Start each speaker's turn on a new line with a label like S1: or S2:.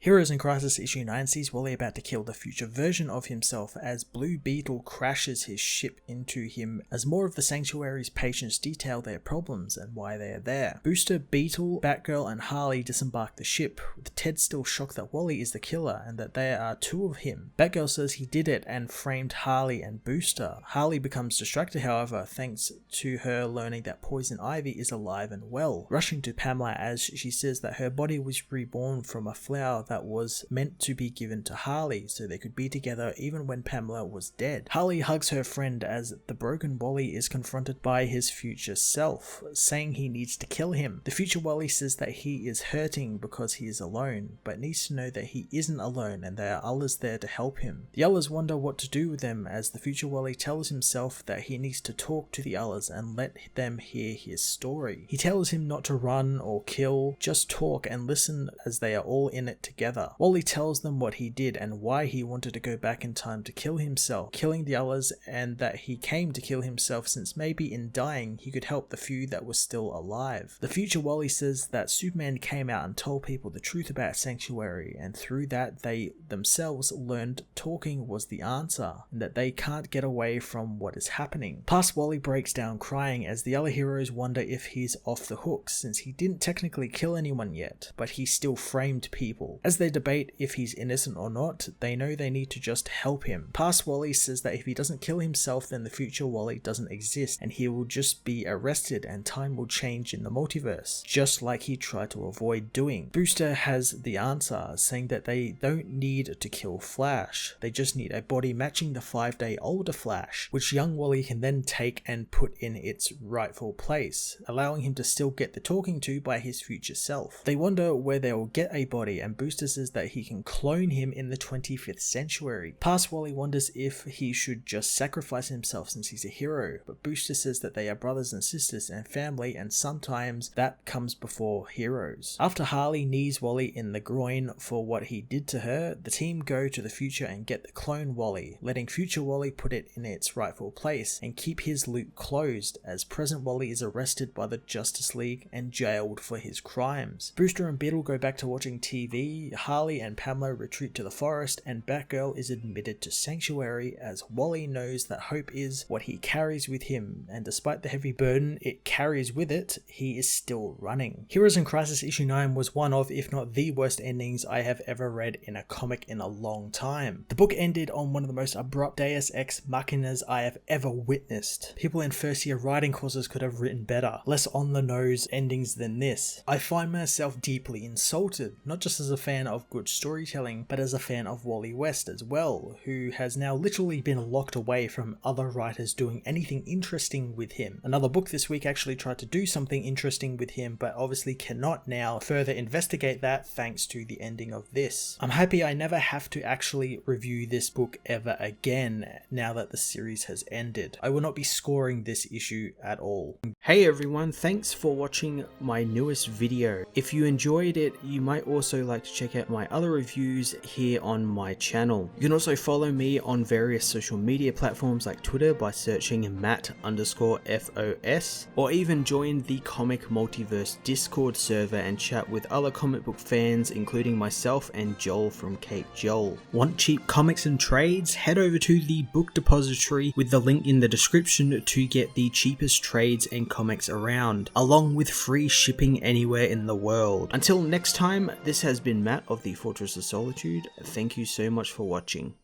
S1: Heroes in Crisis issue 9 sees Wally about to kill the future version of himself as Blue Beetle crashes his ship into him as more of the Sanctuary's patients detail their problems and why they are there. Booster, Beetle, Batgirl and Harley disembark the ship, with Ted still shocked that Wally is the killer and that there are two of him. Batgirl says he did it and framed Harley and Booster. Harley becomes distracted however thanks to her learning that Poison Ivy is alive and well, rushing to Pamela as she says that her body was reborn from a flower that was meant to be given to Harley so they could be together even when Pamela was dead. Harley hugs her friend as the broken Wally is confronted by his future self, saying he needs to kill him. The future Wally says that he is hurting because he is alone, but needs to know that he isn't alone and there are others there to help him. The others wonder what to do with them as the future Wally tells himself that he needs to talk to the others and let them hear his story. He tells him not to run or kill, just talk and listen as they are all in it together. Wally tells them what he did and why he wanted to go back in time to kill himself, killing the others, and that he came to kill himself since maybe in dying he could help the few that were still alive. The future Wally says that Superman came out and told people the truth about Sanctuary, and through that they themselves learned talking was the answer and that they can't get away from what is happening. Past Wally breaks down crying as the other heroes wonder if he's off the hook since he didn't technically kill anyone yet, but he still framed people. As they debate if he's innocent or not, they know they need to just help him. Past Wally says that if he doesn't kill himself then the future Wally doesn't exist and he will just be arrested and time will change in the multiverse, just like he tried to avoid doing. Booster has the answer, saying that they don't need to kill Flash, they just need a body matching the 5-day older Flash, which young Wally can then take and put in its rightful place, allowing him to still get the talking to by his future self. They wonder where they will get a body and Booster says that he can clone him in the 25th century. Past Wally wonders if he should just sacrifice himself since he's a hero, but Booster says that they are brothers and sisters and family and sometimes that comes before heroes. After Harley knees Wally in the groin for what he did to her, the team go to the future and get the clone Wally, letting future Wally put it in its rightful place and keep his loop closed as present Wally is arrested by the Justice League and jailed for his crimes. Booster and Beetle go back to watching TV, Harley and Pamela retreat to the forest, and Batgirl is admitted to Sanctuary as Wally knows that hope is what he carries with him, and despite the heavy burden it carries with it, he is still running. Heroes in Crisis issue 9 was one of, if not the worst endings I have ever read in a comic in a long time. The book ended on one of the most abrupt Deus Ex Machinas I have ever witnessed. People in first year writing courses could have written better, less on the nose endings than this. I find myself deeply insulted, not just as a fan of good storytelling, but as a fan of Wally West as well, who has now literally been locked away from other writers doing anything interesting with him. Another book this week actually tried to do something interesting with him, but obviously cannot now further investigate that thanks to the ending of this. I'm happy I never have to actually review this book ever again now that the series has ended. I will not be scoring this issue at all. Hey everyone, thanks for watching my newest video. If you enjoyed it, you might also like to check out my other reviews here on my channel. You can also follow me on various social media platforms like Twitter by searching Matt_FOS, or even join the Comic Multiverse Discord server and chat with other comic book fans, including myself and Joel from Cape Joel. Want cheap comics and trades? Head over to the book depository with the link in the description to get the cheapest trades and comics around, along with free shipping anywhere in the world. Until next time, this has been Matt of the Fortress of Solitude. Thank you so much for watching.